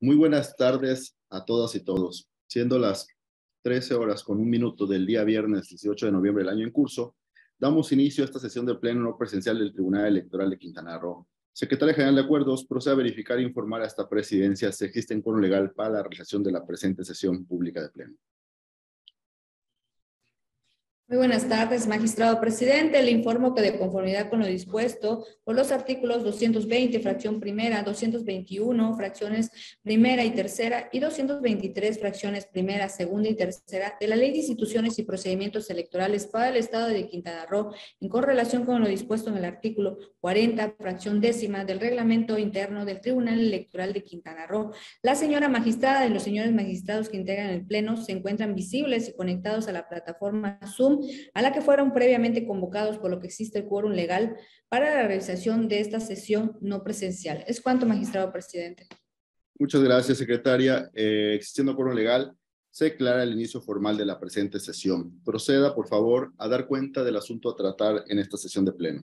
Muy buenas tardes a todas y todos. Siendo las 13 horas con un minuto del día viernes 18 de noviembre del año en curso, damos inicio a esta sesión de pleno no presencial del Tribunal Electoral de Quintana Roo. Secretaria General de Acuerdos, procede a verificar e informar a esta presidencia si existe quórum legal para la realización de la presente sesión pública de pleno. Muy buenas tardes, magistrado presidente. Le informo que de conformidad con lo dispuesto por los artículos 220, fracción primera, 221, fracciones primera y tercera, y 223, fracciones primera, segunda y tercera, de la Ley de Instituciones y Procedimientos Electorales para el Estado de Quintana Roo, en correlación con lo dispuesto en el artículo 40, fracción décima del Reglamento Interno del Tribunal Electoral de Quintana Roo, la señora magistrada y los señores magistrados que integran el Pleno se encuentran visibles y conectados a la plataforma Zoom, a la que fueron previamente convocados, por lo que existe el quórum legal para la realización de esta sesión no presencial. Es cuanto, magistrado presidente. Muchas gracias, secretaria. Existiendo quórum legal, se declara el inicio formal de la presente sesión. Proceda, por favor, a dar cuenta del asunto a tratar en esta sesión de pleno.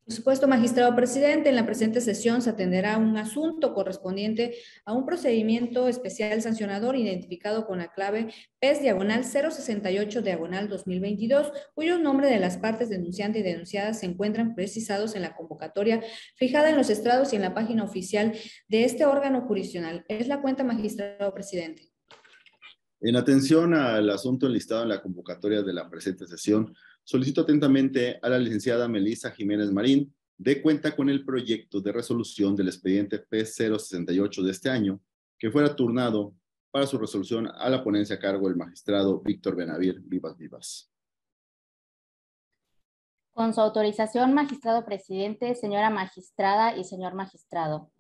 Por supuesto, magistrado presidente, en la presente sesión se atenderá un asunto correspondiente a un procedimiento especial sancionador identificado con la clave PES/068/2022, cuyo nombre de las partes denunciante y denunciadas se encuentran precisados en la convocatoria fijada en los estrados y en la página oficial de este órgano jurisdiccional. Es la cuenta, magistrado presidente. En atención al asunto enlistado en la convocatoria de la presente sesión, solicito atentamente a la licenciada Melissa Jiménez Marín dé cuenta con el proyecto de resolución del expediente P068 de este año, que fuera turnado para su resolución a la ponencia a cargo del magistrado Víctor Benavir Vivas Vivas. Con su autorización, magistrado presidente, señora magistrada y señor magistrado.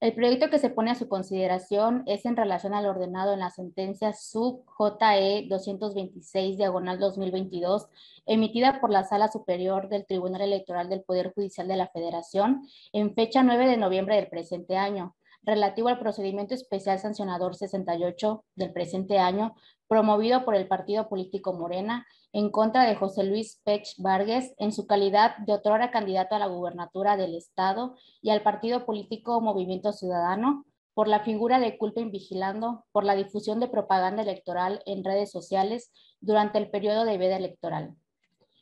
El proyecto que se pone a su consideración es en relación al ordenado en la sentencia sub JE 226/2022, emitida por la Sala Superior del Tribunal Electoral del Poder Judicial de la Federación en fecha 9 de noviembre del presente año, relativo al procedimiento especial sancionador 68 del presente año, promovido por el partido político Morena, en contra de José Luis Pech Vargas en su calidad de otrora candidato a la gubernatura del Estado y al partido político Movimiento Ciudadano por la figura de culpa invigilando por la difusión de propaganda electoral en redes sociales durante el periodo de veda electoral.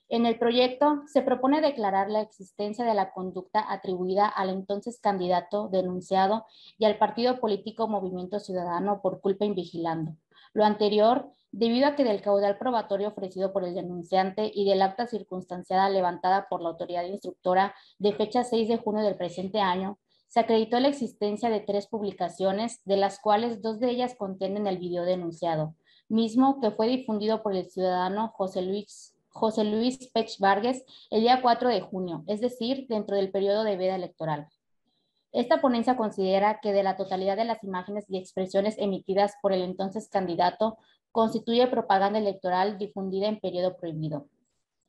En el proyecto se propone declarar la existencia de la conducta atribuida al entonces candidato denunciado y al partido político Movimiento Ciudadano por culpa invigilando. Lo anterior, debido a que del caudal probatorio ofrecido por el denunciante y del acta circunstanciada levantada por la autoridad instructora de fecha 6 de junio del presente año, se acreditó la existencia de 3 publicaciones, de las cuales 2 de ellas contienen el video denunciado, mismo que fue difundido por el ciudadano José Luis Pech Vargas el día 4 de junio, es decir, dentro del periodo de veda electoral. Esta ponencia considera que de la totalidad de las imágenes y expresiones emitidas por el entonces candidato constituye propaganda electoral difundida en periodo prohibido,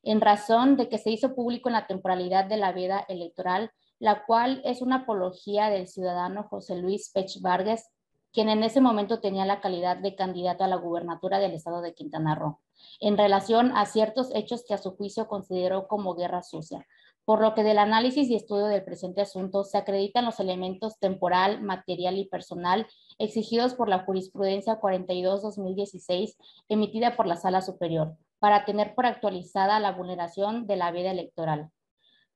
en razón de que se hizo público en la temporalidad de la veda electoral, la cual es una apología del ciudadano José Luis Pech Vargas, quien en ese momento tenía la calidad de candidato a la gubernatura del estado de Quintana Roo, en relación a ciertos hechos que a su juicio consideró como guerra sucia, por lo que del análisis y estudio del presente asunto se acreditan los elementos temporal, material y personal exigidos por la jurisprudencia 42/2016 emitida por la Sala Superior, para tener por actualizada la vulneración de la veda electoral.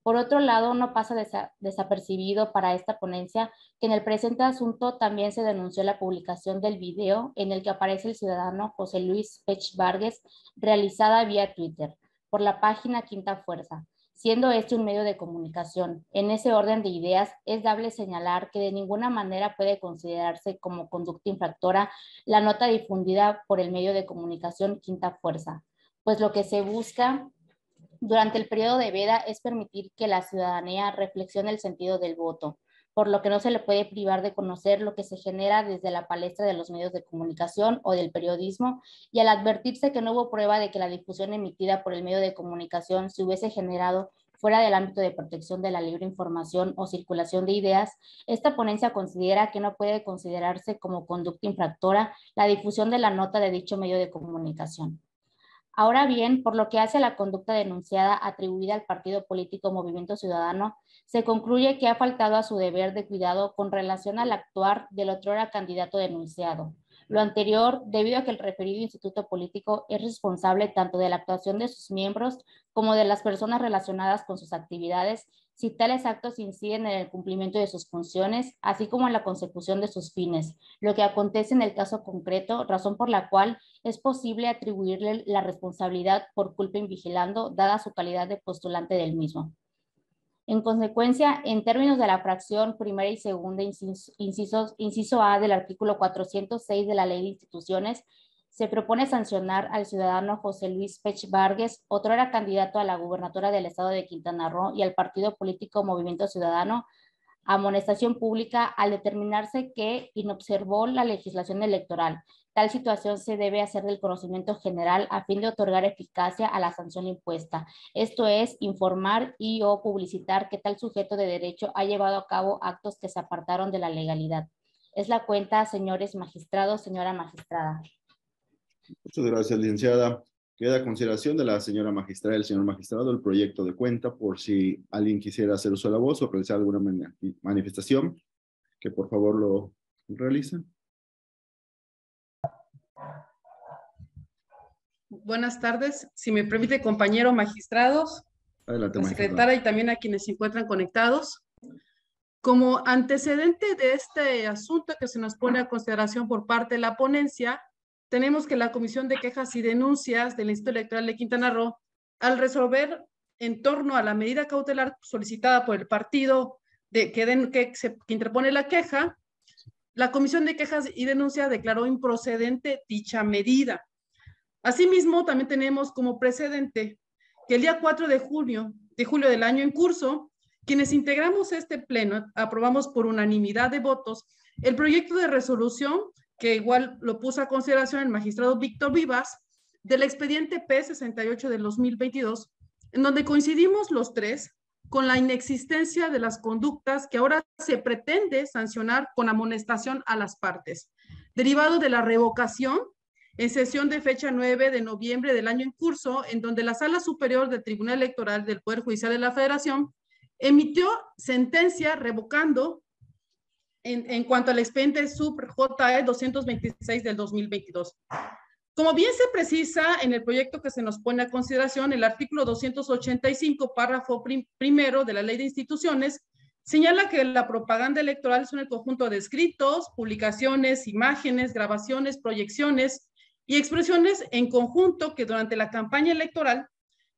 Por otro lado, no pasa desapercibido para esta ponencia que en el presente asunto también se denunció la publicación del video en el que aparece el ciudadano José Luis Pech Vargas, realizada vía Twitter, por la página Quinta Fuerza, siendo este un medio de comunicación. En ese orden de ideas, es dable señalar que de ninguna manera puede considerarse como conducta infractora la nota difundida por el medio de comunicación Quinta Fuerza, pues lo que se busca durante el periodo de veda es permitir que la ciudadanía reflexione el sentido del voto, por lo que no se le puede privar de conocer lo que se genera desde la palestra de los medios de comunicación o del periodismo, y al advertirse que no hubo prueba de que la difusión emitida por el medio de comunicación se hubiese generado fuera del ámbito de protección de la libre información o circulación de ideas, esta ponencia considera que no puede considerarse como conducta infractora la difusión de la nota de dicho medio de comunicación. Ahora bien, por lo que hace a la conducta denunciada atribuida al partido político Movimiento Ciudadano, se concluye que ha faltado a su deber de cuidado con relación al actuar del otrora candidato denunciado. Lo anterior, debido a que el referido instituto político es responsable tanto de la actuación de sus miembros como de las personas relacionadas con sus actividades, si tales actos inciden en el cumplimiento de sus funciones, así como en la consecución de sus fines, lo que acontece en el caso concreto, razón por la cual es posible atribuirle la responsabilidad por culpa invigilando, dada su calidad de postulante del mismo. En consecuencia, en términos de la fracción primera y segunda, inciso A del artículo 406 de la Ley de Instituciones, se propone sancionar al ciudadano José Luis Pech Vargas, otrora candidato a la gubernatura del estado de Quintana Roo, y al partido político Movimiento Ciudadano, amonestación pública al determinarse que inobservó la legislación electoral. Tal situación se debe hacer del conocimiento general a fin de otorgar eficacia a la sanción impuesta. Esto es, informar y o publicitar que tal sujeto de derecho ha llevado a cabo actos que se apartaron de la legalidad. Es la cuenta, señores magistrados, señora magistrada. Muchas gracias, licenciada. Queda a consideración de la señora magistrada y el señor magistrado el proyecto de cuenta, por si alguien quisiera hacer uso de la voz o realizar alguna manifestación, que por favor lo realicen. Buenas tardes. Si me permite, compañero magistrados, Adelante, la magistrada. secretaria y también a quienes se encuentran conectados. Como antecedente de este asunto que se nos pone a consideración por parte de la ponencia, tenemos que la Comisión de Quejas y Denuncias del Instituto Electoral de Quintana Roo, al resolver en torno a la medida cautelar solicitada por el partido que interpone la queja, la Comisión de Quejas y Denuncias declaró improcedente dicha medida. Asimismo, también tenemos como precedente que el día 4 de julio del año en curso, quienes integramos este pleno aprobamos por unanimidad de votos el proyecto de resolución que igual lo puso a consideración el magistrado Víctor Vivas, del expediente P68 del 2022, en donde coincidimos los tres con la inexistencia de las conductas que ahora se pretende sancionar con amonestación a las partes, derivado de la revocación en sesión de fecha 9 de noviembre del año en curso, en donde la Sala Superior del Tribunal Electoral del Poder Judicial de la Federación emitió sentencia revocando en cuanto al expediente sub JE 226 del 2022. Como bien se precisa en el proyecto que se nos pone a consideración, el artículo 285, párrafo primero de la Ley de Instituciones, señala que la propaganda electoral son el conjunto de escritos, publicaciones, imágenes, grabaciones, proyecciones y expresiones en conjunto que durante la campaña electoral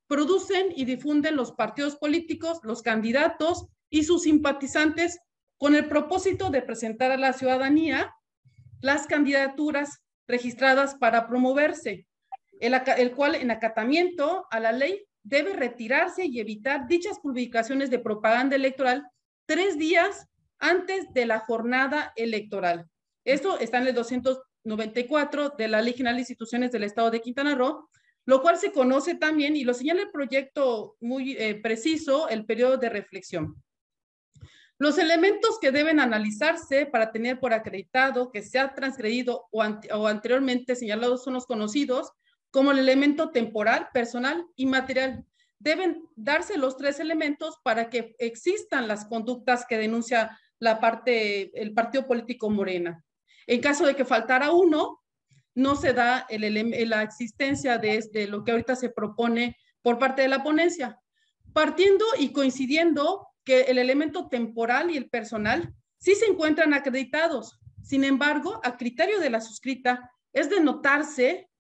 producen y difunden los partidos políticos, los candidatos y sus simpatizantes con el propósito de presentar a la ciudadanía las candidaturas registradas para promoverse, el cual en acatamiento a la ley debe retirarse y evitar dichas publicaciones de propaganda electoral 3 días antes de la jornada electoral. Esto está en el 294 de la Ley General de Instituciones del Estado de Quintana Roo, lo cual se conoce también, y lo señala el proyecto muy preciso, el periodo de reflexión. Los elementos que deben analizarse para tener por acreditado que se ha transgredido o anteriormente señalados son los conocidos como el elemento temporal, personal y material. Deben darse los 3 elementos para que existan las conductas que denuncia el partido político Morena. En caso de que faltara uno, no se da la existencia de lo que ahorita se propone por parte de la ponencia. Partiendo y coincidiendo que el elemento temporal y el personal sí se encuentran acreditados. Sin embargo, a criterio de la suscrita, es de notarse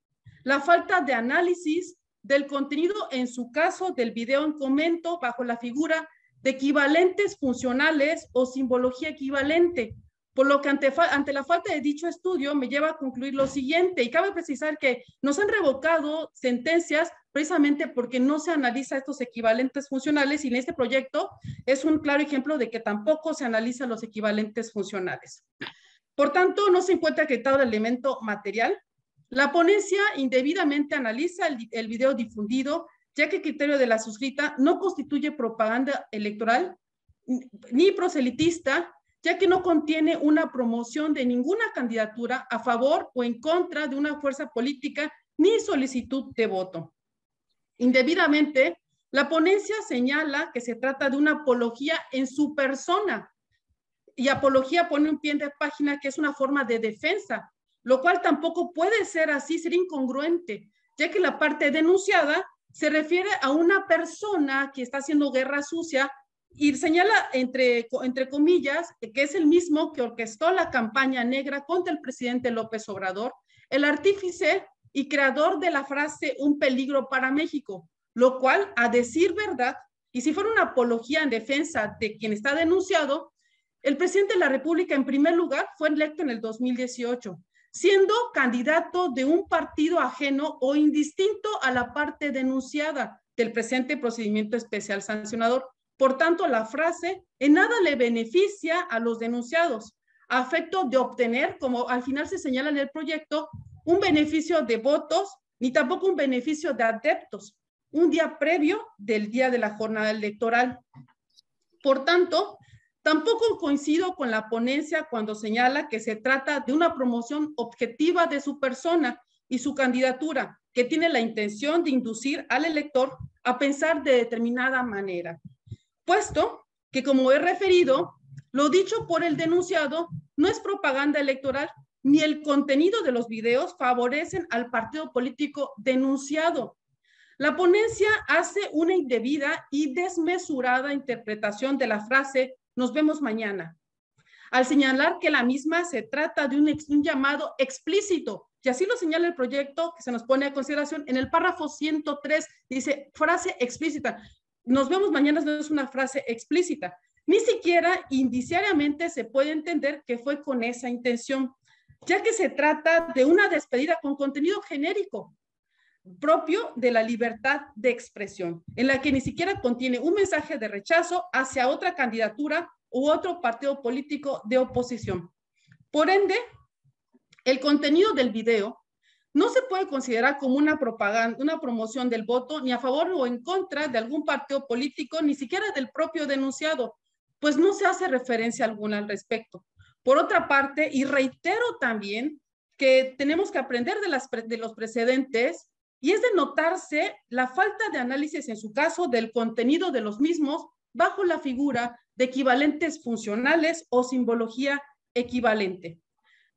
la falta de análisis del contenido, en su caso, del video en comento bajo la figura de equivalentes funcionales o simbología equivalente, por lo que ante la falta de dicho estudio me lleva a concluir lo siguiente, y cabe precisar que nos han revocado sentencias precisamente porque no se analiza estos equivalentes funcionales, y en este proyecto es un claro ejemplo de que tampoco se analizan los equivalentes funcionales. Por tanto, no se encuentra acreditado el elemento material. La ponencia indebidamente analiza el video difundido, ya que el criterio de la suscrita no constituye propaganda electoral ni proselitista, ya que no contiene una promoción de ninguna candidatura a favor o en contra de una fuerza política ni solicitud de voto. Indebidamente, la ponencia señala que se trata de una apología en su persona, y apología pone un pie de página que es una forma de defensa, lo cual tampoco puede ser así, sería incongruente, ya que la parte denunciada se refiere a una persona que está haciendo guerra sucia y señala entre comillas que es el mismo que orquestó la campaña negra contra el presidente López Obrador, el artífice y creador de la frase "un peligro para México", lo cual, a decir verdad, y si fuera una apología en defensa de quien está denunciado, el presidente de la República, en primer lugar, fue electo en el 2018, siendo candidato de un partido ajeno o indistinto a la parte denunciada del presente procedimiento especial sancionador. Por tanto, la frase en nada le beneficia a los denunciados, a efecto de obtener, como al final se señala en el proyecto, un beneficio de votos, ni tampoco un beneficio de adeptos, un día previo del día de la jornada electoral. Por tanto, tampoco coincido con la ponencia cuando señala que se trata de una promoción objetiva de su persona y su candidatura, que tiene la intención de inducir al elector a pensar de determinada manera. Puesto que, como he referido, lo dicho por el denunciado no es propaganda electoral, ni el contenido de los videos favorecen al partido político denunciado. La ponencia hace una indebida y desmesurada interpretación de la frase "nos vemos mañana", al señalar que la misma se trata de un llamado explícito, y así lo señala el proyecto que se nos pone a consideración en el párrafo 103, dice frase explícita. "Nos vemos mañana" no es una frase explícita, ni siquiera indiciariamente se puede entender que fue con esa intención, ya que se trata de una despedida con contenido genérico, propio de la libertad de expresión, en la que ni siquiera contiene un mensaje de rechazo hacia otra candidatura u otro partido político de oposición. Por ende, el contenido del video no se puede considerar como una propaganda, una promoción del voto, ni a favor o en contra de algún partido político, ni siquiera del propio denunciado, pues no se hace referencia alguna al respecto. Por otra parte, y reitero también que tenemos que aprender de los precedentes, y es de notarse la falta de análisis, en su caso, del contenido de los mismos bajo la figura de equivalentes funcionales o simbología equivalente.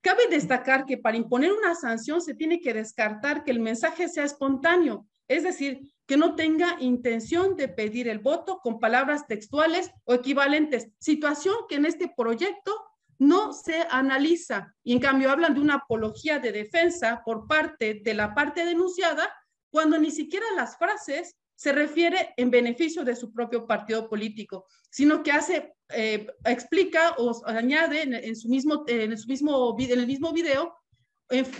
Cabe destacar que para imponer una sanción se tiene que descartar que el mensaje sea espontáneo, es decir, que no tenga intención de pedir el voto con palabras textuales o equivalentes, situación que en este proyecto no se analiza, y en cambio hablan de una apología de defensa por parte de la parte denunciada, cuando ni siquiera las frases se refiere en beneficio de su propio partido político, sino que explica o añade en el mismo video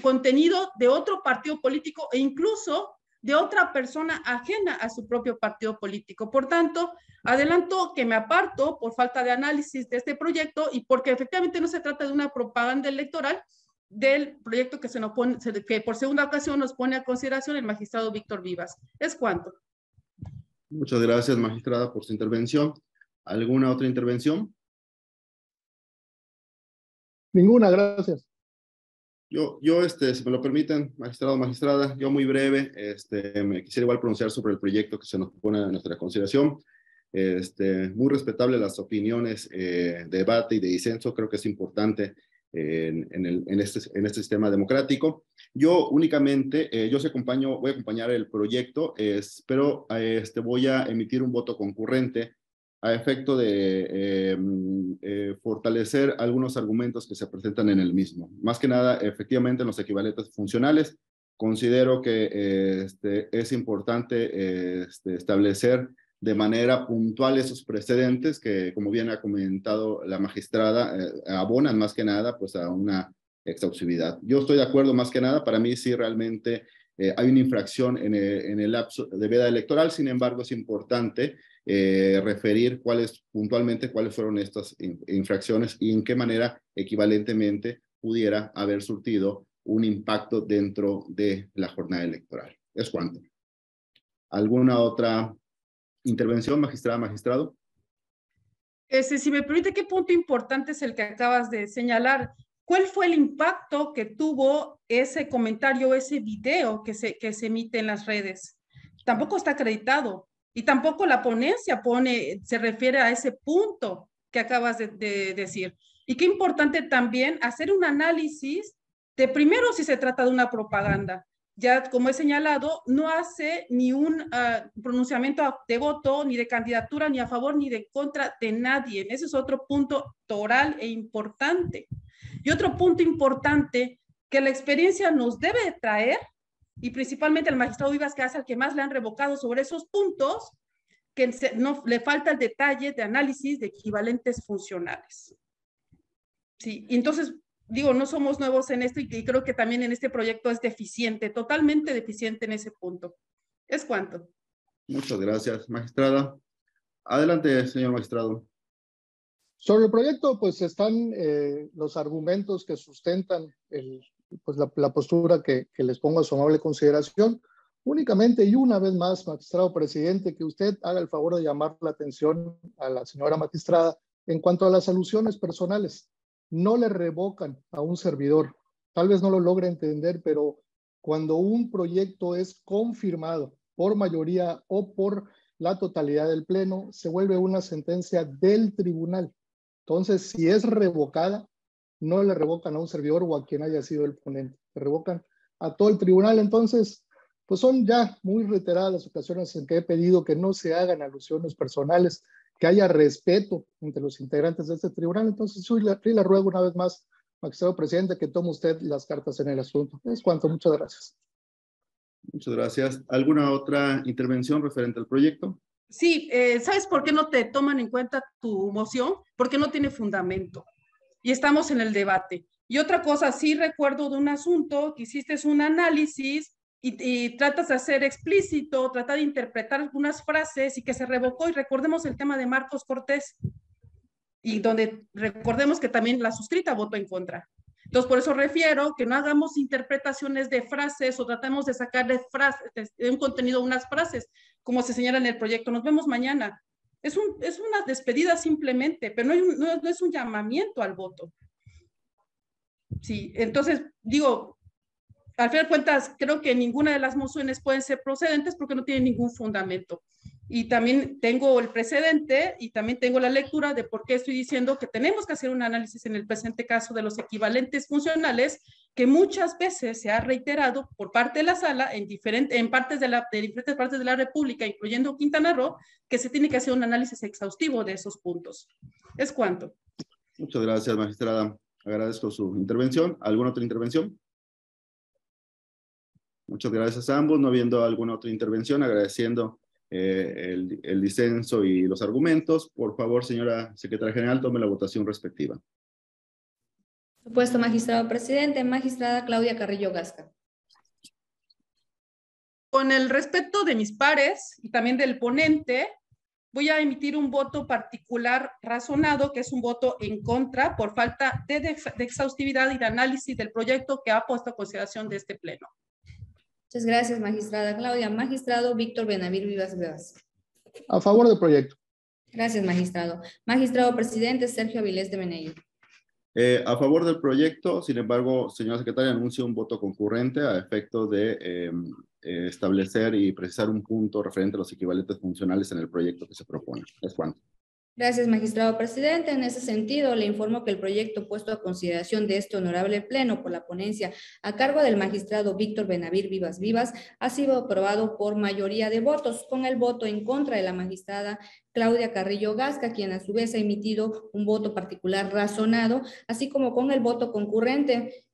contenido de otro partido político e incluso de otra persona ajena a su propio partido político. Por tanto, adelanto que me aparto por falta de análisis de este proyecto y porque efectivamente no se trata de una propaganda electoral del proyecto que por segunda ocasión nos pone a consideración el magistrado Víctor Vivas. Es cuanto. Muchas gracias, magistrada, por su intervención. ¿Alguna otra intervención? Ninguna, gracias. Yo, si me lo permiten, magistrado, magistrada, yo muy breve, me quisiera igual pronunciar sobre el proyecto que se nos pone a nuestra consideración. Muy respetable las opiniones, debate y de disenso, creo que es importante en este sistema democrático. Yo únicamente, voy a acompañar el proyecto, pero voy a emitir un voto concurrente a efecto de fortalecer algunos argumentos que se presentan en el mismo. Más que nada, efectivamente, en los equivalentes funcionales, considero que es importante establecer de manera puntual esos precedentes que, como bien ha comentado la magistrada, abonan más que nada pues, a una exhaustividad. Yo estoy de acuerdo más que nada, para mí sí realmente hay una infracción en el lapso de veda electoral, sin embargo es importante referir puntualmente cuáles fueron estas infracciones y en qué manera equivalentemente pudiera haber surtido un impacto dentro de la jornada electoral. Es cuanto. ¿Alguna otra intervención, magistrada, magistrado? Si me permite, ¿qué punto importante es el que acabas de señalar? ¿cuál fue el impacto que tuvo ese comentario, ese video que se emite en las redes? Tampoco está acreditado y tampoco la ponencia se refiere a ese punto que acabas de decir. Y qué importante también hacer un análisis de primero si se trata de una propaganda. Ya como he señalado, no hace ni un pronunciamiento de voto, ni de candidatura, ni a favor, ni de contra de nadie. Ese es otro punto toral e importante. Y otro punto importante que la experiencia nos debe traer, y principalmente el magistrado Vivas, que es al que más le han revocado sobre esos puntos, que no le falta el detalle de análisis de equivalentes funcionales. Sí, entonces, digo, no somos nuevos en esto y creo que también en este proyecto es deficiente, totalmente deficiente en ese punto. ¿Es cuánto? Muchas gracias, magistrada. Adelante, señor magistrado. Sobre el proyecto, pues están los argumentos que sustentan la postura que les pongo a su amable consideración. Únicamente y una vez más, magistrado presidente, que usted haga el favor de llamar la atención a la señora magistrada en cuanto a las alusiones personales. No le revocan a un servidor. Tal vez no lo logre entender, pero cuando un proyecto es confirmado por mayoría o por la totalidad del pleno, se vuelve una sentencia del tribunal. Entonces, si es revocada, no le revocan a un servidor o a quien haya sido el ponente. Le revocan a todo el tribunal. Entonces, pues son ya muy reiteradas las ocasiones en que he pedido que no se hagan alusiones personales, que haya respeto entre los integrantes de este tribunal. Entonces, sí le ruego una vez más, magistrado presidente, que tome usted las cartas en el asunto. Es cuanto. Muchas gracias. Muchas gracias. ¿Alguna otra intervención referente al proyecto? Sí, ¿sabes por qué no te toman en cuenta tu moción? Porque no tiene fundamento. Y estamos en el debate. Y otra cosa, sí recuerdo de un asunto que hiciste un análisis y tratas de hacer explícito, tratar de interpretar algunas frases y que se revocó. Y recordemos el tema de Marcos Cortés. Y donde recordemos que también la suscrita votó en contra. Entonces, por eso refiero que no hagamos interpretaciones de frases o tratemos de sacar de un contenido unas frases, como se señala en el proyecto. Nos vemos mañana. Es una despedida simplemente, pero no es un llamamiento al voto. Sí, entonces, digo, al final de cuentas, creo que ninguna de las mociones pueden ser procedentes porque no tienen ningún fundamento. Y también tengo el precedente y también tengo la lectura de por qué estoy diciendo que tenemos que hacer un análisis en el presente caso de los equivalentes funcionales que muchas veces se ha reiterado por parte de la sala en diferentes partes de la República, incluyendo Quintana Roo, que se tiene que hacer un análisis exhaustivo de esos puntos. ¿Es cuánto? Muchas gracias, magistrada. Agradezco su intervención. ¿Alguna otra intervención? Muchas gracias a ambos. No habiendo alguna otra intervención, agradeciendo el disenso y los argumentos. Por favor, señora secretaria general, tome la votación respectiva. Por supuesto, magistrado presidente. Magistrada Claudia Carrillo Gasca. Con el respeto de mis pares y también del ponente, voy a emitir un voto particular razonado, que es un voto en contra por falta de exhaustividad y de análisis del proyecto que ha puesto a consideración de este pleno. Muchas gracias, magistrada Claudia. Magistrado Víctor Benavir Vivas Vivas. A favor del proyecto. Gracias, magistrado. Magistrado presidente Sergio Avilés de Menegui. A favor del proyecto, sin embargo, señora secretaria, anuncio un voto concurrente a efecto de establecer y precisar un punto referente a los equivalentes funcionales en el proyecto que se propone. Es cuanto. Gracias, magistrado presidente. En ese sentido, le informo que el proyecto puesto a consideración de este honorable pleno por la ponencia a cargo del magistrado Víctor Benavir Vivas Vivas ha sido aprobado por mayoría de votos, con el voto en contra de la magistrada Claudia Carrillo Gasca, quien a su vez ha emitido un voto particular razonado, así como con el voto concurrente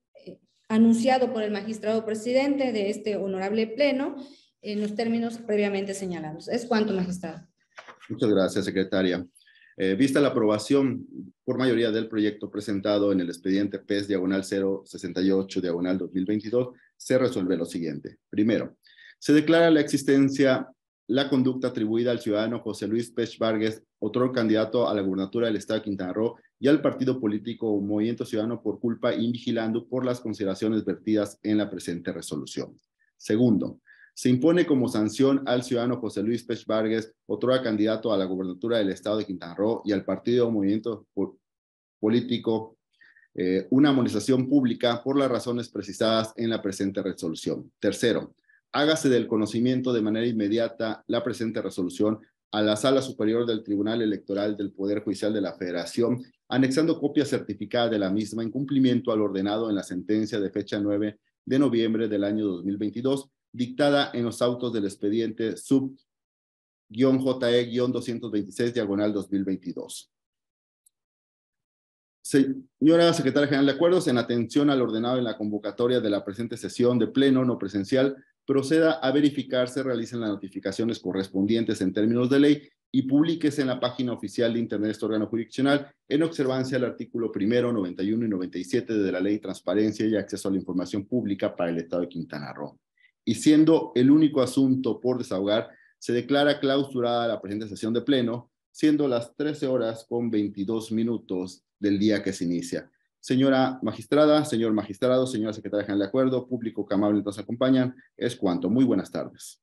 anunciado por el magistrado presidente de este honorable pleno en los términos previamente señalados. Es cuanto, magistrado. Muchas gracias, secretaria. Vista la aprobación por mayoría del proyecto presentado en el expediente PES/068/2022, se resuelve lo siguiente. Primero, se declara la existencia la conducta atribuida al ciudadano José Luis Pech Vargas, otro candidato a la gubernatura del estado de Quintana Roo, y al partido político Movimiento Ciudadano por culpa invigilando por las consideraciones vertidas en la presente resolución. Segundo, se impone como sanción al ciudadano José Luis Pech Vargas, otro candidato a la gubernatura del estado de Quintana Roo, y al partido Movimiento Político una amonestación pública por las razones precisadas en la presente resolución. Tercero, hágase del conocimiento de manera inmediata la presente resolución a la Sala Superior del Tribunal Electoral del Poder Judicial de la Federación, anexando copia certificada de la misma en cumplimiento al ordenado en la sentencia de fecha 9 de noviembre del año 2022, dictada en los autos del expediente sub-JE-226/2022. Señora Secretaria General de Acuerdos, en atención al ordenado en la convocatoria de la presente sesión de pleno no presencial, proceda a verificar se realicen las notificaciones correspondientes en términos de ley y publíquese en la página oficial de Internet de este órgano jurisdiccional en observancia al artículo 1, 91 y 97 de la Ley de Transparencia y Acceso a la Información Pública para el Estado de Quintana Roo. Y siendo el único asunto por desahogar, se declara clausurada la presente sesión de pleno, siendo las 13:22 del día que se inicia. Señora magistrada, señor magistrado, señora secretaria general de acuerdo, público que amable nos acompañan, es cuanto. Muy buenas tardes.